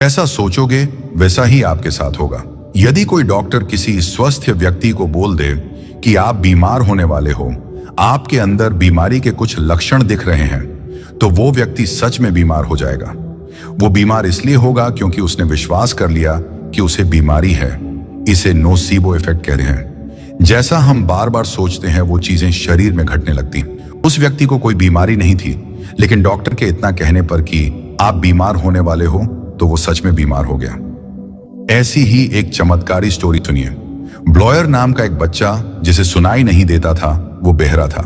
जैसा सोचोगे वैसा ही आपके साथ होगा। यदि कोई डॉक्टर किसी स्वस्थ व्यक्ति को बोल दे कि आप बीमार होने वाले हो, आपके अंदर बीमारी के कुछ लक्षण दिख रहे हैं, तो वो व्यक्ति सच में बीमार हो जाएगा। वो बीमार इसलिए होगा क्योंकि उसने विश्वास कर लिया कि उसे बीमारी है। इसे नोसीबो इफेक्ट कहते हैं। जैसा हम बार बार सोचते हैं वो चीजें शरीर में घटने लगती। उस व्यक्ति को कोई बीमारी नहीं थी, लेकिन डॉक्टर के इतना कहने पर कि आप बीमार होने वाले हो, तो वो सच में बीमार हो गया। ऐसी ही एक चमत्कारी स्टोरी सुनिए। ब्लॉयर नाम का एक बच्चा जिसे सुनाई नहीं देता था, वो बहरा था।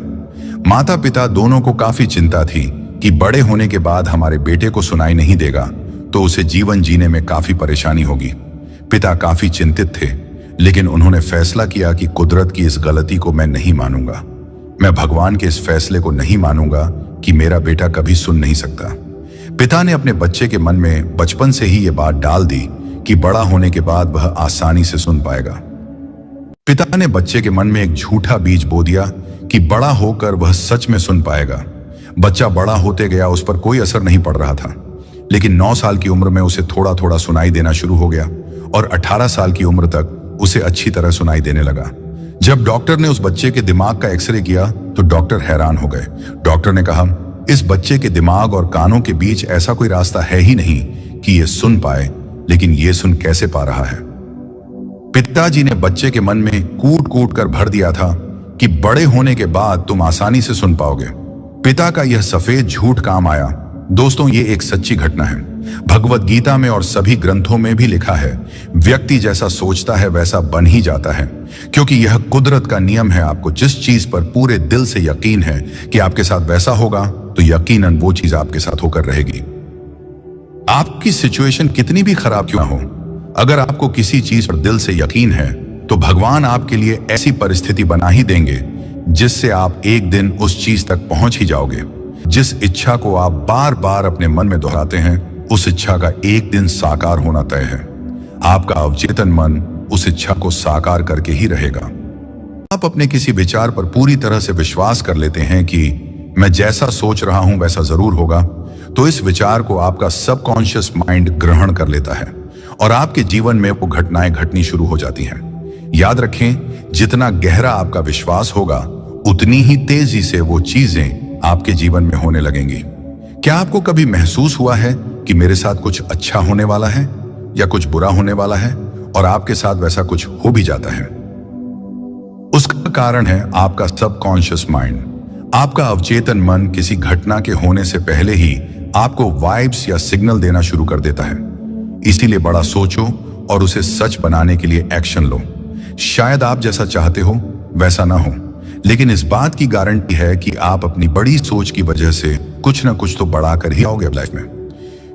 माता पिता दोनों को काफी चिंता थी कि बड़े होने के बाद हमारे बेटे को सुनाई नहीं देगा तो उसे जीवन जीने में काफी परेशानी होगी। पिता काफी चिंतित थे, लेकिन उन्होंने फैसला किया कि कुदरत की इस गलती को मैं नहीं मानूंगा। मैं भगवान के इस फैसले को नहीं मानूंगा कि मेरा बेटा कभी सुन नहीं सकता। पिता ने अपने बच्चे के मन में बचपन से ही ये बात डाल दी कि बड़ा होने के बाद वह आसानी से सुन पाएगा। पिता ने बच्चे के मन में एक झूठा बीज बो दिया कि बड़ा होकर वह सच में सुन पाएगा। बच्चा बड़ा होते गया, उस पर कोई असर नहीं पड़ रहा था, लेकिन 9 साल की उम्र में उसे थोड़ा थोड़ा सुनाई देना शुरू हो गया और 18 साल की उम्र तक उसे अच्छी तरह सुनाई देने लगा। जब डॉक्टर ने उस बच्चे के दिमाग का एक्सरे किया तो डॉक्टर हैरान हो गए। डॉक्टर ने कहा, इस बच्चे के दिमाग और कानों के बीच ऐसा कोई रास्ता है ही नहीं कि ये सुन पाए, लेकिन ये सुन कैसे पा रहा है। पिताजी ने बच्चे के मन में कूट कूट कर भर दिया था कि बड़े होने के बाद तुम आसानी से सुन पाओगे। पिता का यह सफेद झूठ काम आया। दोस्तों, ये एक सच्ची घटना है। भगवत गीता में और सभी ग्रंथों में भी लिखा है, व्यक्ति जैसा सोचता है वैसा बन ही जाता है, क्योंकि यह कुदरत का नियम है। आपको जिस चीज पर पूरे दिल से यकीन है कि आपके साथ वैसा होगा, तो यकीनन वो चीज आपके साथ होकर रहेगी। आपकी सिचुएशन कितनी भी खराब क्यों ना हो, अगर आपको किसी चीज पर दिल से यकीन है, तो भगवान आपके लिए ऐसी परिस्थिति बना ही देंगे जिससे आप एक दिन उस चीज तक पहुंच ही जाओगे। जिस इच्छा को आप बार बार अपने मन में दोहराते हैं, उस इच्छा का एक दिन साकार होना तय है। आपका अवचेतन मन उस इच्छा को साकार करके ही रहेगा। आप अपने किसी विचार पर पूरी तरह से विश्वास कर लेते हैं कि मैं जैसा सोच रहा हूं वैसा जरूर होगा, तो इस विचार को आपका सबकॉन्शियस माइंड ग्रहण कर लेता है और आपके जीवन में वो घटनाएं घटनी शुरू हो जाती हैं। याद रखें, जितना गहरा आपका विश्वास होगा, उतनी ही तेजी से वो चीजें आपके जीवन में होने लगेंगी। क्या आपको कभी महसूस हुआ है कि मेरे साथ कुछ अच्छा होने वाला है या कुछ बुरा होने वाला है, और आपके साथ वैसा कुछ हो भी जाता है? उसका कारण है आपका सबकॉन्शियस माइंड। आपका अवचेतन मन किसी घटना के होने से पहले ही आपको वाइब्स या सिग्नल देना शुरू कर देता है। इसीलिए बड़ा सोचो और उसे सच बनाने के लिए एक्शन लो। शायद आप जैसा चाहते हो वैसा ना हो, लेकिन इस बात की गारंटी है कि आप अपनी बड़ी सोच की वजह से कुछ ना कुछ तो बड़ा कर ही आओगे लाइफ में,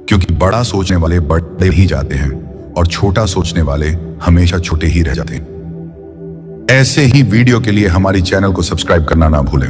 क्योंकि बड़ा सोचने वाले बड़े ही जाते हैं और छोटा सोचने वाले हमेशा छोटे ही रह जाते हैं। ऐसे ही वीडियो के लिए हमारी चैनल को सब्सक्राइब करना ना भूलें।